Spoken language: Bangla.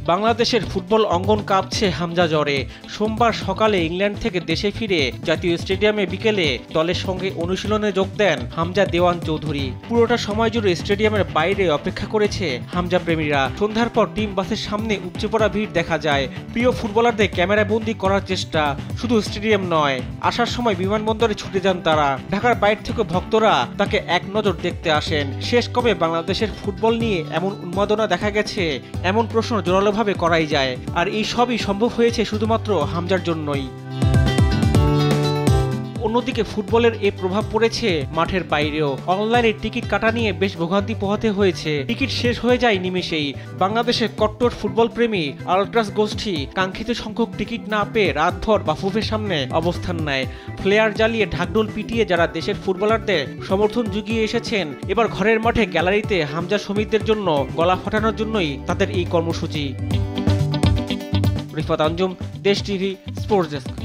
বাংলাদেশের ফুটবল অঙ্গন কাঁপছে হামজা জ্বরে। সোমবার সকালে ইংল্যান্ড থেকে দেশে ফিরে জাতীয় স্টেডিয়ামে বিকেলে দলের সঙ্গে অনুশীলনে যোগ দেন হামজা দেওয়ান চৌধুরী। পুরোটা সময় জুড়ে স্টেডিয়ামের বাইরে অপেক্ষা করেছে হামজা প্রেমীরা। সন্ধ্যার পর টিম বাসের সামনে উপচে পড়া ভিড় দেখা যায়। প্রিয় ফুটবলারদের ক্যামেরাবন্দি করার চেষ্টা। শুধু স্টেডিয়াম নয়, আসার সময় বিমানবন্দরে ছুটে যান তারা। ঢাকার বাইরে থেকে ভক্তরা তাকে এক নজর দেখতে আসেন। শেষ কবে বাংলাদেশের ফুটবল নিয়ে এমন উন্মাদনা দেখা গেছে, এমন প্রশ্ন জোরালোভাবে করাই যায়। আর এই সবই সম্ভব হয়েছে শুধুমাত্র হামজার জন্যই। অন্যদিকে ফুটবলের এ প্রভাব পড়েছে মাঠের বাইরেও। অনলাইনে টিকিট কাটা নিয়ে বেশ ভোগান্তি পোহাতে হয়েছে। টিকিট শেষ হয়ে যায় নিমেষেই। বাংলাদেশের কট্টর ফুটবল প্রেমী আলট্রাস গোষ্ঠী কাঙ্ক্ষিত সংখ্যক টিকিট না পেয়ে রাতভর বাফুফের সামনে অবস্থান নেয়। ফ্লেয়ার জ্বালিয়ে ঢাকঢোল পিটিয়ে যারা দেশের ফুটবলারদের সমর্থন জুগিয়ে এসেছেন, এবার ঘরের মাঠে গ্যালারিতে হামজা সমিতির জন্য গলা ফাটানোর জন্যই তাদের এই কর্মসূচি। রিফাত আঞ্জুম, দেশ টিভি, স্পোর্টস ডেস্ক।